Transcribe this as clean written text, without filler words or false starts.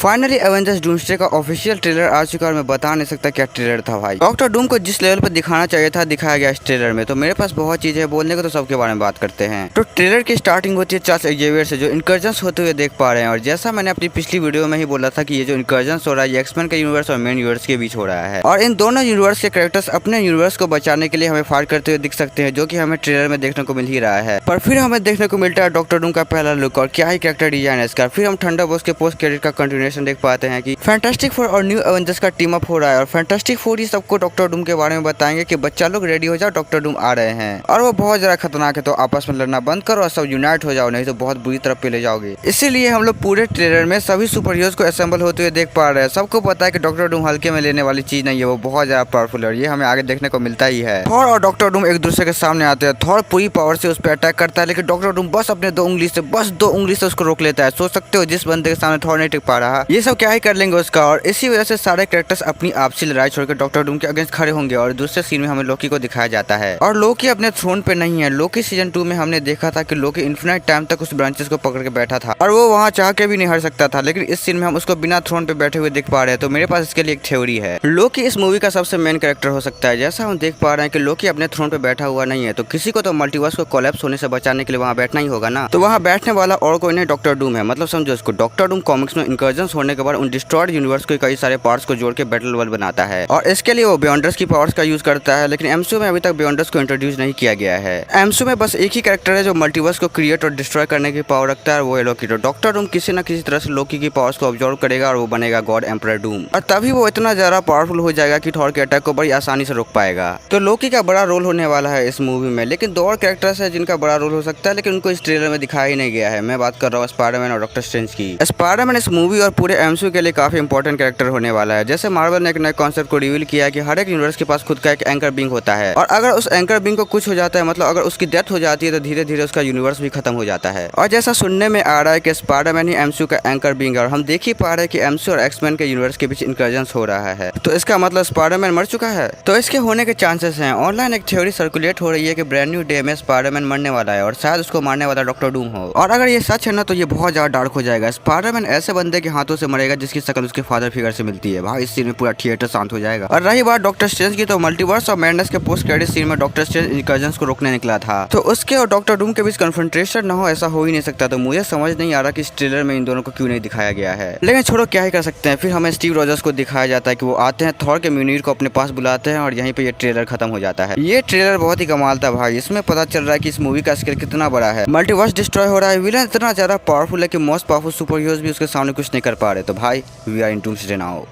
Finally Avengers doomsday का official trailer आ चुका है और मैं बता नहीं सकता क्या ट्रेलर था भाई। डॉक्टर डूम को जिस लेवल पर दिखाना चाहिए था दिखाया गया इस ट्रेलर में। तो मेरे पास बहुत चीजें हैं बोलने को, तो सबके बारे में बात करते हैं। तो ट्रेलर की स्टार्टिंग होती है चार्ल्स एक्जेवियर से, जो इनकर्जन्स होते हुए देख पा रहे हैं। और जैसा मैंने अपनी पिछली वीडियो में ही बोला था कि ये जो इनकर्जन्स हो रहा है ये एक्समैन का यूनिवर्स और मेन यूनिवर्स के बीच हो रहा है। और इन दोनों यूनिवर्स के कैरेक्टर्स अपने यूनिवर्स को बचाने के लिए हमें फाइट करते हुए दिख सकते हैं, जो कि हमें ट्रेलर में देखने को मिल ही रहा है। पर फिर हमें देखने को मिलता है डॉक्टर डूम का पहला लुक, और क्या ही कैरेक्टर डिजाइन है इसका। फिर हम थंडरबोल्ट्स के पोस्ट क्रेडिट का कंटिन्यूएशन देख पाते हैं कि फैंटास्टिक फोर और न्यू एवेंजर्स का टीम अप हो रहा है। और फैंटास्टिक फोर ही सबको डॉक्टर डूम के बारे में बताएंगे कि बच्चा लोग रेडी हो जाओ, डॉक्टर डूम आ रहे हैं और वो बहुत ज्यादा खतरनाक है, तो आपस में लड़ना बंद करो और सब यूनाइट हो जाओ, नहीं तो बहुत बुरी तरफ पे ले जाओगे। इसीलिए हम लोग पूरे ट्रेलर में सभी सुपर हीरोज को असेंबल होते हुए देख पा रहे हैं। सबको पता है कि डॉक्टर डूम हल्के में लेने वाली चीज नहीं है, वो बहुत ज्यादा पावरफुल है और ये हमें आगे देखने को मिलता ही है। थॉर और डॉक्टर डूम एक दूसरे के सामने आते हैं। थॉर पूरी पावर से उस पर अटैक करता है, लेकिन डॉक्टर डूम बस अपने दो उंगली से उसको रोक लेता है। सोच सकते हो जिस बंदे के सामने थॉर नहीं टिक पा रहा, ये सब क्या ही कर लेंगे उसका। और इसी वजह से सारे कैरेक्टर्स अपनी आपसी लड़ाई छोड़कर डॉक्टर डूम के अगेंस्ट खड़े होंगे। और दूसरे सीन में हमें लोकी को दिखाया जाता है, और लोकी अपने थ्रोन पे नहीं है। लोकी सीजन 2 में हमने देखा था कि लोकी इन्फिनाइट टाइम तक उस ब्रांचेस को पकड़ के बैठा था और वो वहाँ चाह के भी नहीं हट सकता था, लेकिन इस सीन में हम उसको बिना थ्रोन पे बैठे हुए देख पा रहे हैं। तो मेरे पास इसके लिए एक थ्योरी है, लोकी इस मूवी का सबसे मेन कैरेक्टर हो सकता है। जैसा हम देख पा रहे हैं कि लोकी अपने थ्रोन पे बैठा हुआ नहीं है, तो किसी को तो मल्टीवर्स को कोलैप्स होने से बचाने के लिए वहाँ बैठना ही होगा ना। तो वहाँ बैठने वाला और कोई नहीं डॉक्टर डूम है। मतलब समझो इसको, डॉक्टर डूम कॉमिक्स में इनकर्जन्स होने के बाद उन डिस्ट्रॉयड यूनिवर्स के कई सारे पार्ट्स को जोड़ के बैटल वर्ल्ड बनाता है, और इसके लिए वो बियॉन्डर्स की पावर्स का यूज करता है। लेकिन एमसीयू में अभी तक बियॉन्डर्स को इंट्रोड्यूस नहीं किया गया है। एमसीयू में बस एक ही कैरेक्टर है जो मल्टीवर्स को क्रिएट और डिस्ट्रॉय करने की पावर रखता है, वो है लोकी। तो डॉक्टर डूम किसी न किसी तरह से लोकी की पावर्स को ऑब्जर्व करेगा और वो बनेगा गॉड एम्परर डूम, और तभी वो इतना ज्यादा पावरफुल हो जाएगा कि थॉर के अटैक को बड़ी आसानी से रोक पाएगा। तो लोकी का बड़ा रोल होने वाला है इस मूवी में। लेकिन दो और कैरेक्टर्स है जिनका बड़ा रोल हो सकता है, लेकिन उनको इस ट्रेलर में दिखाया ही नहीं गया है। मैं बात कर रहा हूँ स्पाइडरमैन और डॉक्टर स्ट्रेंज की। स्पाइडरमैन इस मूवी और पूरे एमसीयू के लिए काफी इंपॉर्टेंट कैरेक्टर होने वाला है। जैसे मार्वल ने एक नए कॉन्सेप्ट को रिवील किया है कि हर एक यूनिवर्स के पास खुद का एक एंकर बिंग होता है, और अगर उस एंकर बिंग को कुछ हो जाता है, मतलब अगर उसकी डेथ हो जाती है, तो धीरे धीरे उसका यूनिवर्स भी खत्म हो जाता है। और जैसा सुनने में आ रहा है कि स्पाइडरमैन ही एमसीयू का एंकर बिंग है, और हम देख ही पा रहे हैं कि एमसीयू और एक्समैन के यूनिवर्स के बीच इनकर्जन्स हो रहा है। तो इसका मतलब स्पाइडरमैन मर चुका है, तो इसके होने के चांसेस हैं। ऑनलाइन एक थ्योरी सर्कुलेट हो रही है कि ब्रांड न्यू डे में स्पाइडरमैन मरने वाला है और शायद उसको मारने वाला डॉक्टर डूम हो। और अगर ये सच है ना, तो ये बहुत ज्यादा डार्क हो जाएगा। स्पाइडरमैन ऐसे बंदे के हाथों से मरेगा जिसकी शक्ल उसके फादर फिगर से मिलती है। भाई इस सीन में पूरा थिएटर शांत हो जाएगा। और रही बात डॉक्टर स्ट्रेंज की, तो मल्टीवर्स और मैडनेस के पोस्ट क्रेडिट सीन में डॉक्टर स्ट्रेंज इनकर्जन्स को रोकने निकला था, तो उसके और डॉक्टर डूम के बीच कन्फ्रंटेशन ना हो, ऐसा हो ही नहीं सकता। तो मुझे समझ नहीं आ रहा कि इस ट्रेलर में इन दोनों को क्यों नहीं दिखाया गया है। लेकिन छोड़ो, क्या ही कर सकते हैं। फिर हमें स्टीव रॉजर्स को दिखाया जाता है कि वो आते हैं, थॉर के म्यूनिर को अपने पास बुलाते हैं, और यहीं पे ये ट्रेलर खत्म हो जाता है। ये ट्रेलर बहुत ही कमाल था भाई। इसमें पता चल रहा है कि इस मूवी का स्केल कितना बड़ा है। मल्टीवर्स डिस्ट्रॉय हो रहा है, विलन इतना ज्यादा पावरफुल है कि मोस्ट पावरफुल सुपर हीरोज भी उसके सामने कुछ नहीं कर पा रहे। तो भाई we are in doomsday now.